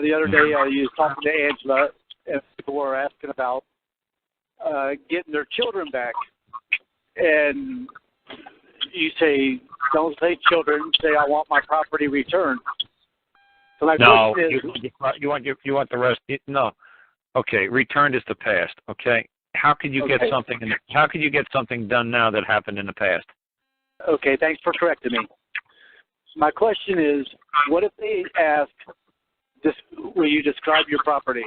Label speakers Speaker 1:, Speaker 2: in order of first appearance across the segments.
Speaker 1: The other day, you was talking to Angela, and people were asking about getting their children back. And you say, don't say children, say I want my property returned. So my question is,
Speaker 2: you want the rest. No, okay. Returned is the past. Okay. How could you get something? How could you get something done now that happened in the past?
Speaker 1: Okay, thanks for correcting me. My question is, what if they ask, will you describe your property?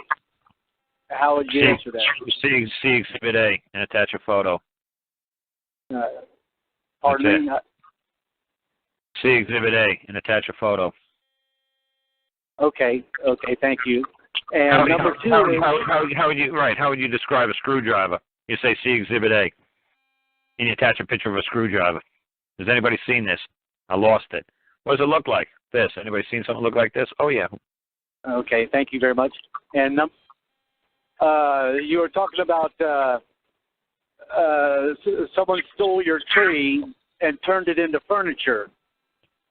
Speaker 1: How would you answer that?
Speaker 2: See Exhibit A and attach a photo.
Speaker 1: Pardon me?
Speaker 2: See Exhibit A and attach a photo.
Speaker 1: Okay, thank you. And number two is...
Speaker 2: How would you describe a screwdriver? You say, see Exhibit A, and you attach a picture of a screwdriver. Has anybody seen this? I lost it. What does it look like? This. Anybody seen something look like this? Oh, yeah.
Speaker 1: Okay, thank you very much. And you were talking about someone stole your tree and turned it into furniture.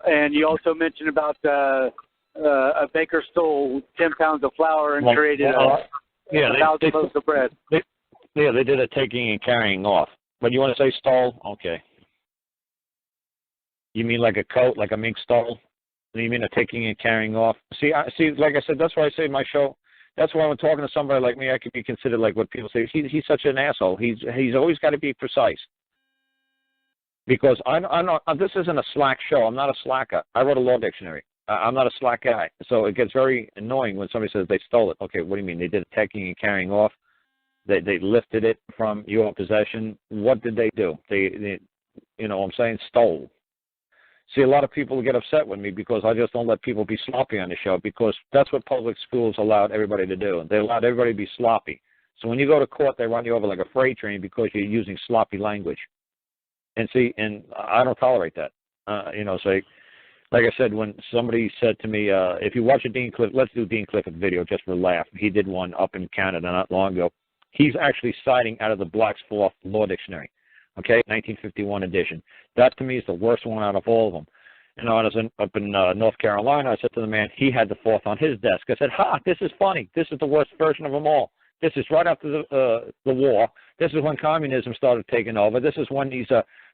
Speaker 1: And you also mentioned about a baker stole 10 pounds of flour and created 1,000 loaves of bread.
Speaker 2: They did a taking and carrying off. But you want to say stole? Okay. You mean like a coat, like a mink stole? You mean a taking and carrying off? See, like I said, that's why I say in my show, that's why when talking to somebody like me, I could be considered like what people say. He's such an asshole. He's always got to be precise. Because I'm not, this isn't a slack show. I'm not a slacker. I wrote a law dictionary. I'm not a slack guy. So it gets very annoying when somebody says they stole it. Okay, what do you mean? They did a taking and carrying off? They lifted it from your possession. What did they do? They you know what I'm saying, stole. See, a lot of people get upset with me because I just don't let people be sloppy on the show, because that's what public schools allowed everybody to do. They allowed everybody to be sloppy. So when you go to court, they run you over like a freight train because you're using sloppy language. And see, and I don't tolerate that. You know, so like I said, when somebody said to me, if you watch a Dean Clifford, let's do Dean Clifford video just for a laugh. He did one up in Canada not long ago. He's actually citing out of the Black's Law Dictionary, okay, 1951 edition. That to me is the worst one out of all of them. And when I was up in North Carolina, I said to the man, he had the fourth on his desk. I said, this is funny. This is the worst version of them all. This is right after the war. This is when communism started taking over. This is when these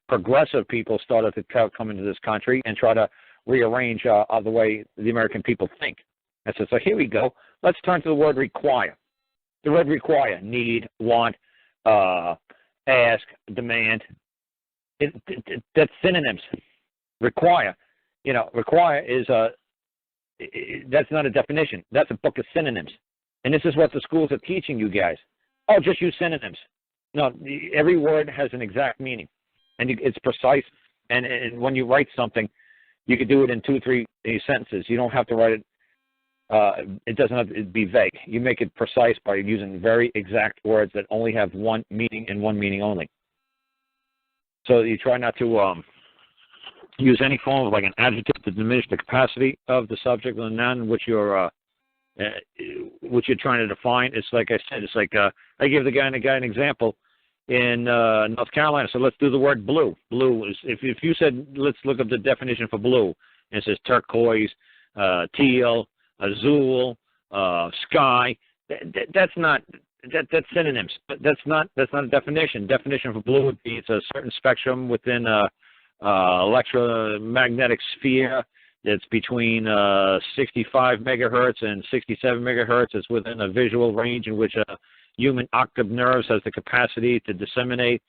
Speaker 2: progressive people started to come into this country and try to rearrange the way the American people think. I said, so here we go. Let's turn to the word require. The word require, need, want, ask, demand. That's synonyms. Require. You know, require is that's not a definition. That's a book of synonyms. And this is what the schools are teaching you guys. Oh, just use synonyms. No, every word has an exact meaning. And it's precise. And when you write something, you could do it in 2 or 3 sentences. You don't have to write it. It doesn't have to be vague. You make it precise by using very exact words that only have one meaning and one meaning only. So you try not to use any form of like an adjective to diminish the capacity of the subject or the noun which you're trying to define. It's like I said. It's like I give the guy an example in North Carolina. So let's do the word blue. Blue is if you said let's look up the definition for blue, and it says turquoise, teal, azul, sky. That's synonyms. That's not a definition. Definition for blue would be it's a certain spectrum within electromagnetic sphere. It's between 65 megahertz and 67 megahertz. It's within a visual range in which a human octave nerves has the capacity to disseminate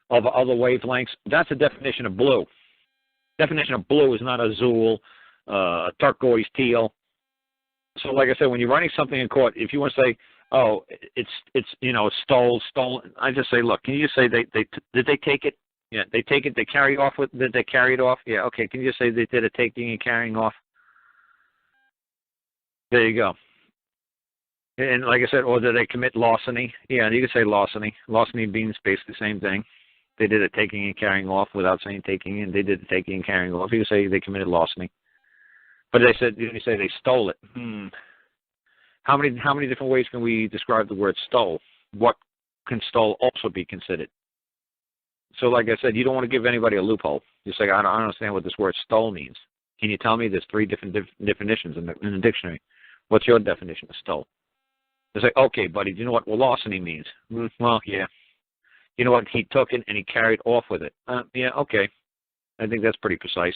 Speaker 2: over other wavelengths. That's a definition of blue. Definition of blue is not azul, turquoise, teal. So, like I said, when you're writing something in court, if you want to say, "Oh, it's stolen," I just say, "Look, can you just say did they take it? Yeah, they take it. They carry off with. Did they carry it off? Yeah, okay. Can you just say they did a taking and carrying off? There you go. And like I said, or did they commit larceny? Yeah, you can say larceny. Larceny means basically the same thing. They did a taking and carrying off without saying taking, and they did the taking and carrying off. You can say they committed larceny. But they said you say they stole it. How many different ways can we describe the word stole? What can stole also be considered? So, like I said, you don't want to give anybody a loophole. You say, I don't understand what this word stole means. Can you tell me there's 3 different definitions in the dictionary? What's your definition of stole? They say, okay, buddy, do you know what larceny means? Well, yeah. You know what? He took it and he carried off with it. Yeah, okay. I think that's pretty precise.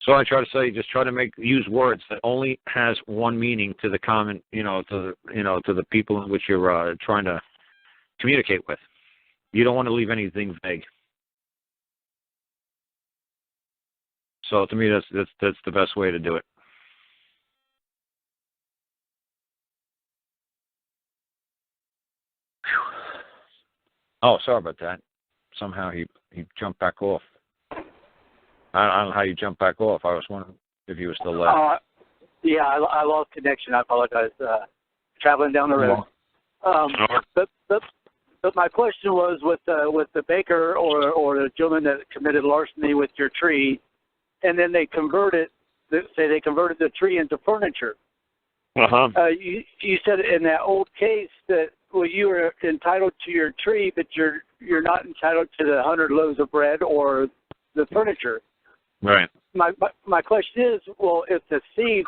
Speaker 2: So I try to say, just try to use words that only has one meaning to the common, to the people in which you're trying to communicate with. You don't want to leave anything vague. So to me, that's the best way to do it. Oh, sorry about that. Somehow he jumped back off. I don't know how you jumped back off. I was wondering if you were still there.
Speaker 1: Yeah, I lost connection. I apologize. Traveling down the road. But my question was with the baker or the gentleman that committed larceny with your tree, and then they converted the tree into furniture.
Speaker 2: Uh-huh.
Speaker 1: You said in that old case that you were entitled to your tree, but you're not entitled to the 100 loaves of bread or the furniture.
Speaker 2: Right.
Speaker 1: My question is, well, if the thief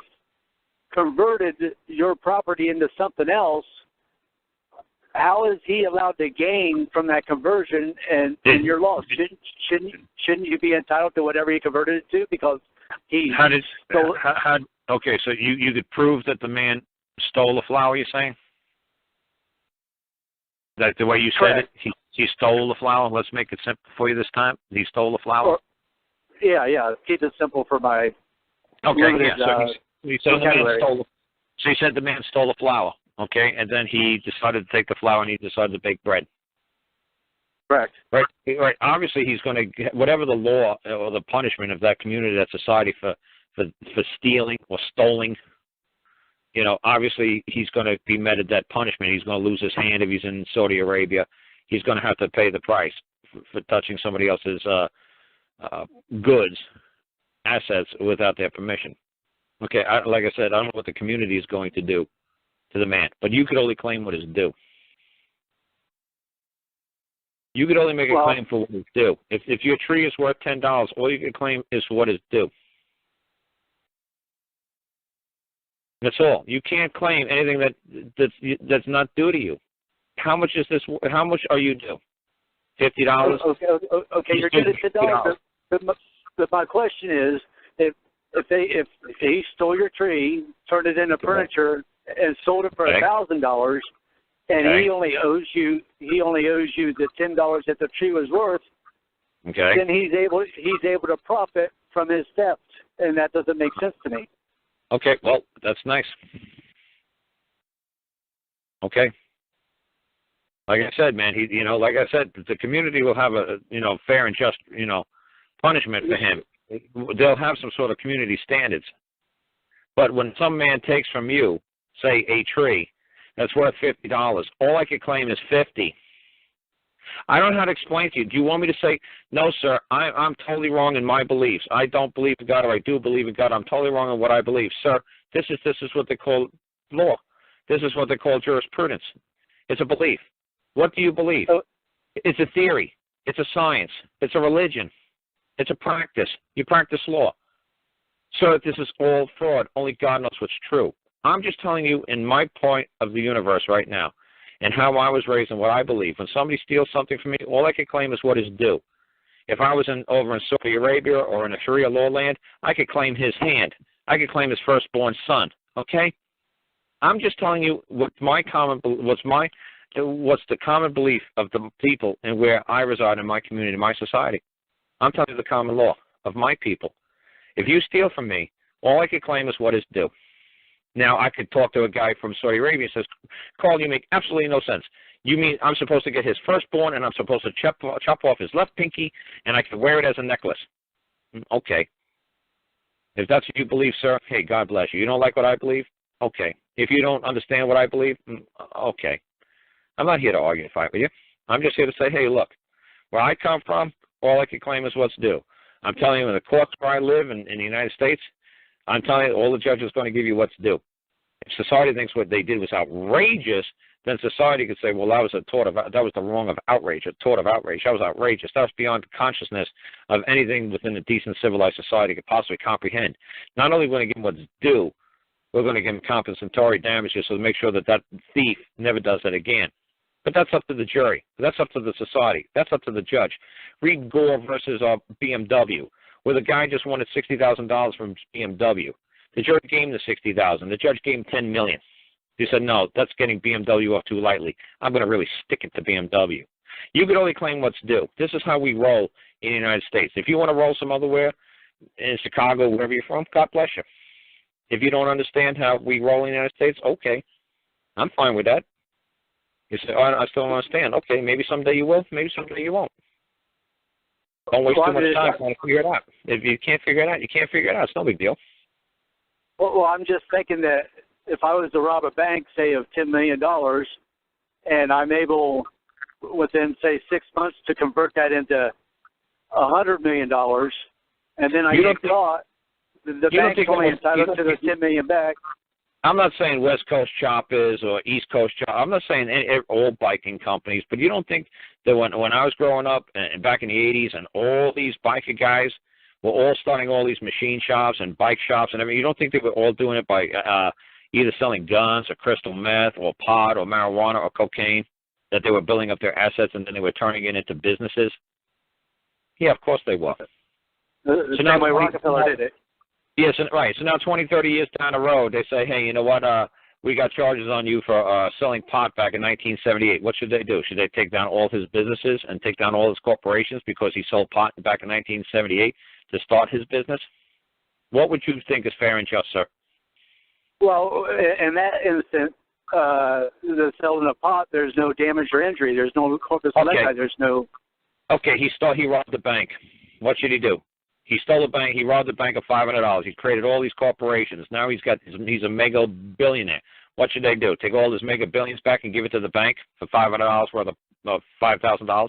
Speaker 1: converted your property into something else, how is he allowed to gain from that conversion and you're lost? Shouldn't you be entitled to whatever he converted it to because he stole it?
Speaker 2: Okay, so you could prove that the man stole the flour, you're saying? That the way you said it, he stole the flour? Let's make it simple for you this time. He stole the flour?
Speaker 1: Yeah. Keep it simple for my limited,
Speaker 2: So he said the man stole the flour, okay, and then he decided to take the flour and he decided to bake bread.
Speaker 1: Correct.
Speaker 2: Right. Obviously, he's going to get whatever the law or the punishment of that community, that society for stealing or stoling. Obviously, he's going to be meted that punishment. He's going to lose his hand if he's in Saudi Arabia. He's going to have to pay the price for touching somebody else's goods, assets without their permission. Okay, like I said, I don't know what the community is going to do to the man, but you could only claim what is due. You could only make a claim for what is due. If your tree is worth $10, all you can claim is what is due. That's all. You can't claim anything that's not due to you. How much is this? How much are you due? $50.
Speaker 1: Okay, you're good at $10. But my question is, if he stole your tree, turned it into furniture, and sold it for $1,000, and he only owes you the $10 that the tree was worth, then he's able to profit from his theft, and that doesn't make sense to me.
Speaker 2: Okay, well, that's nice. Okay. Like I said, man, the community will have a, fair and just, punishment for him. They'll have some sort of community standards. But when some man takes from you, say, a tree that's worth $50, all I could claim is $50. I don't know how to explain to you. Do you want me to say, no, sir, I'm totally wrong in my beliefs. I don't believe in God, or I do believe in God. I'm totally wrong in what I believe. Sir, this is what they call law. This is what they call jurisprudence. It's a belief. What do you believe? It's a theory. It's a science. It's a religion. It's a practice. You practice law. Sir, this is all fraud. Only God knows what's true. I'm just telling you in my point of the universe right now, and how I was raised and what I believe. When somebody steals something from me, all I can claim is what is due. If I was over in Saudi Arabia or in a Sharia law land, I could claim his hand. I could claim his firstborn son. Okay? I'm just telling you what's the common belief of the people and where I reside in my community, my society. I'm telling you the common law of my people. If you steal from me, all I can claim is what is due. Now, I could talk to a guy from Saudi Arabia and says, Carl, you make absolutely no sense. You mean I'm supposed to get his firstborn and I'm supposed to chop off his left pinky and I can wear it as a necklace? Okay. If that's what you believe, sir, hey, God bless you. You don't like what I believe? Okay. If you don't understand what I believe, okay. I'm not here to argue and fight with you. I'm just here to say, hey, look, where I come from, all I can claim is what's due. I'm telling you, in the courts where I live in the United States, I'm telling you, all the judges are going to give you what's due. If society thinks what they did was outrageous, then society could say, well, that was the wrong of outrage, a tort of outrage. That was outrageous. That was beyond consciousness of anything within a decent civilized society could possibly comprehend. Not only going to give them what's due, we're going to give him compensatory damages to make sure that that thief never does that again. But that's up to the jury. That's up to the society. That's up to the judge. Read Gore versus BMW, where the guy just wanted $60,000 from BMW. The jury gave him the $60,000. The judge gave him $10 million. He said, no, that's getting BMW off too lightly. I'm going to really stick it to BMW. You can only claim what's due. This is how we roll in the United States. If you want to roll some other where, in Chicago, wherever you're from, God bless you. If you don't understand how we roll in the United States, okay, I'm fine with that. You say, oh, I still don't understand. Okay, maybe someday you will, maybe someday you won't. Don't waste too much time trying to figure it out. If you can't figure it out, you can't figure it out. It's no big deal.
Speaker 1: Well, I'm just thinking that if I was to rob a bank, say, of $10 million, and I'm able, within, say, 6 months, to convert that into $100 million, and then I get caught, the bank's only entitled to the $10 million back.
Speaker 2: I'm not saying West Coast Chop is or East Coast Chop. I'm not saying all biking companies, but you don't think that when I was growing up and back in the 80s and all these biker guys were all starting all these machine shops and bike shops and everything, you don't think they were all doing it by either selling guns or crystal meth or pot or marijuana or cocaine, that they were building up their assets and then they were turning it into businesses? Yeah, of course they were.
Speaker 1: The same way Rockefeller did it.
Speaker 2: Yes, right. So now 20, 30 years down the road, they say, hey, you know what, we got charges on you for selling pot back in 1978. What should they do? Should they take down all his businesses and take down all his corporations because he sold pot back in 1978 to start his business? What would you think is fair and just, sir?
Speaker 1: Well, in that instance, the selling of pot, there's no damage or injury. There's no corpus delicti. There's no... Okay,
Speaker 2: he robbed the bank. What should he do? He stole the bank. He robbed the bank of $500. He created all these corporations. Now he's a mega billionaire. What should they do? Take all his mega billions back and give it to the bank for $500 worth of $5,000?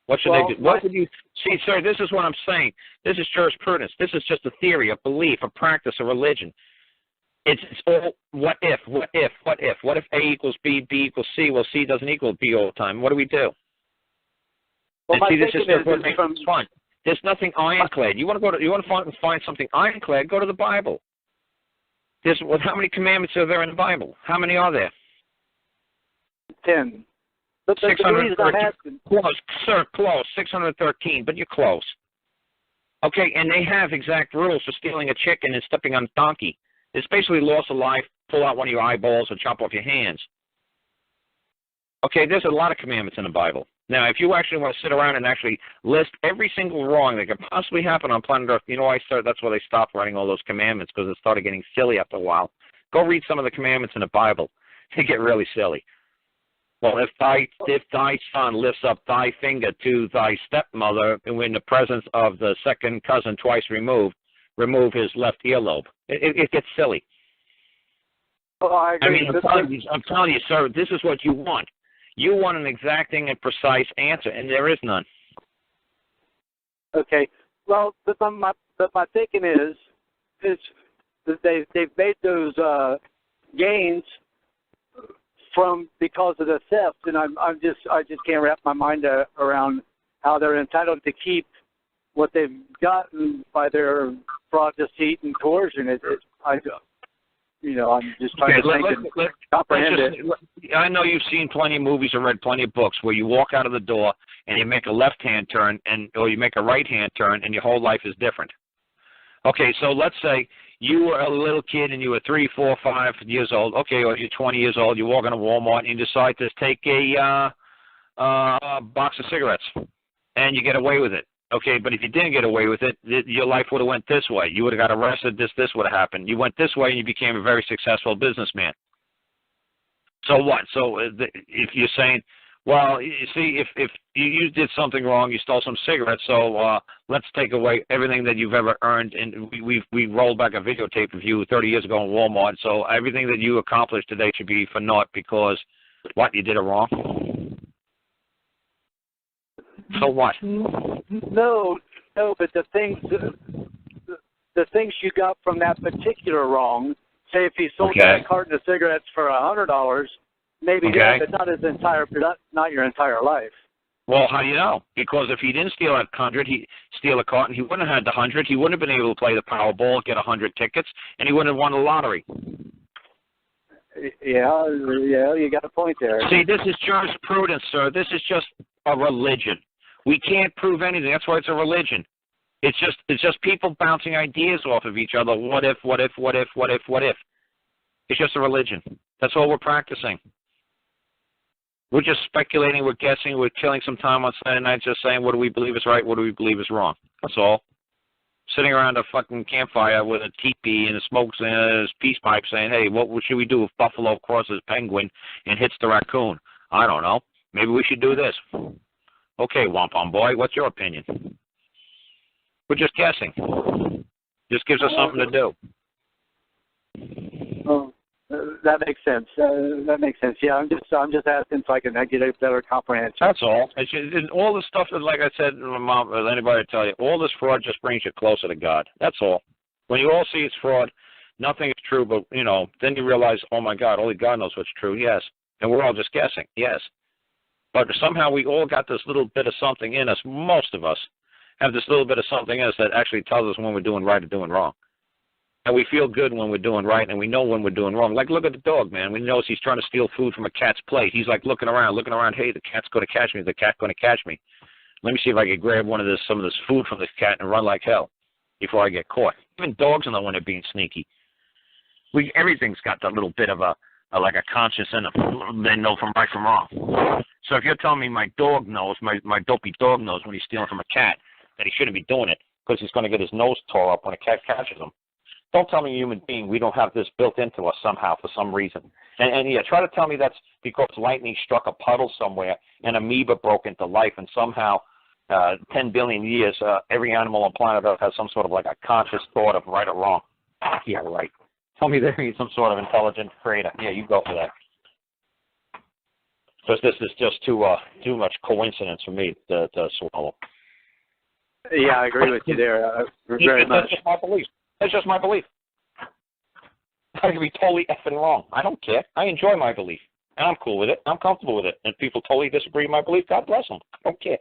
Speaker 2: What should they do? What would you see, sir? This is what I'm saying. This is jurisprudence. This is just a theory, a belief, a practice, a religion. It's all what if. What if A equals B, B equals C? Well, C doesn't equal B all the time. What do we do?
Speaker 1: Well,
Speaker 2: see, this is what makes it fun. There's nothing ironclad. You want to find something ironclad? Go to the Bible. How many commandments are there in the Bible? How many are there?
Speaker 1: 10. But
Speaker 2: 613. Close, sir, close. 613, but you're close. Okay, and they have exact rules for stealing a chicken and stepping on a donkey. It's basically loss of life, pull out one of your eyeballs, or chop off your hands. Okay, there's a lot of commandments in the Bible. Now, if you actually want to sit around and actually list every single wrong that could possibly happen on planet Earth, that's why they stopped writing all those commandments, because it started getting silly after a while. Go read some of the commandments in the Bible. They get really silly. Well, if thy son lifts up thy finger to thy stepmother in the presence of the second cousin twice removed, remove his left earlobe. It gets silly.
Speaker 1: Oh, I agree.
Speaker 2: I'm telling you, sir, this is what you want. You want an exacting and precise answer, and there is none.
Speaker 1: Okay. Well, but my thinking is that they've made those gains because of the theft, and I just can't wrap my mind around how they're entitled to keep what they've gotten by their fraud, deceit, and coercion. I'm just trying to think and comprehend it.
Speaker 2: I know you've seen plenty of movies or read plenty of books where you walk out of the door and you make a left-hand turn or you make a right-hand turn and your whole life is different. Okay, so let's say you were a little kid and you were 3, 4, 5 years old. Okay, or you're 20 years old. You walk into Walmart and you decide to take a box of cigarettes and you get away with it. Okay, but if you didn't get away with it, your life would have went this way. You would have got arrested. This would have happened. You went this way, and you became a very successful businessman. So what? So if you're saying, well, you see, if you did something wrong, you stole some cigarettes, so let's take away everything that you've ever earned, and we rolled back a videotape of you 30 years ago in Walmart, so everything that you accomplished today should be for naught because, what, you did it wrong? So what?
Speaker 1: No, but the things you got from that particular wrong, say if he sold that carton of cigarettes for $100, maybe that, but not your entire life.
Speaker 2: Well, how do you know? Because if he didn't steal a carton, he wouldn't have had the 100. He wouldn't have been able to play the Powerball, get 100 tickets, and he wouldn't have won the lottery.
Speaker 1: Yeah, you got a point there.
Speaker 2: See, this is jurisprudence, sir. This is just a religion. We can't prove anything. That's why it's a religion. It's just people bouncing ideas off of each other. What if, what if, what if, what if, what if? It's just a religion. That's all we're practicing. We're just speculating, we're guessing, we're killing some time on Saturday night just saying what do we believe is right, what do we believe is wrong. That's all. Sitting around a fucking campfire with a teepee and a smoke and a peace pipe saying, hey, what should we do if buffalo crosses penguin and hits the raccoon? I don't know. Maybe we should do this. Okay, Wampum Boy, what's your opinion? We're just guessing. Just gives us something to do.
Speaker 1: Oh, that makes sense. That makes sense. Yeah, I'm just asking so I can get a better comprehension.
Speaker 2: That's all. It's just, and all the stuff that, like I said, my mom, anybody tell you, all this fraud just brings you closer to God. That's all. When you all see it's fraud, nothing is true, but then you realize, oh my God, only God knows what's true. Yes, and we're all just guessing. Yes, but somehow we all got this little bit of something in us. Most of us have this little bit of something in us that actually tells us when we're doing right or doing wrong. And we feel good when we're doing right, and we know when we're doing wrong. Like, look at the dog, man. We know he's trying to steal food from a cat's plate. He's like looking around. Hey, the cat's going to catch me. The cat's going to catch me. Let me see if I can grab some of this food from this cat and run like hell before I get caught. Even dogs know when they're being sneaky. Everything's got that little bit of a conscience in them. They know from right from wrong. So if you're telling me my dog knows, my dopey dog knows when he's stealing from a cat, that he shouldn't be doing it because he's going to get his nose tore up when a cat catches him. Don't tell me, human being, we don't have this built into us somehow for some reason. And yeah, try to tell me that's because lightning struck a puddle somewhere and amoeba broke into life and somehow 10 billion years, every animal on planet Earth has some sort of like a conscious thought of right or wrong. Yeah, right. Tell me there is some sort of intelligent creator. Yeah, you go for that. Because this is just too much coincidence for me to swallow.
Speaker 1: Yeah, I agree with you there very much.
Speaker 2: That's just my belief. That's just my belief. I could be totally effing wrong. I don't care. I enjoy my belief. And I'm cool with it. I'm comfortable with it. And if people totally disagree with my belief, God bless them. I don't care.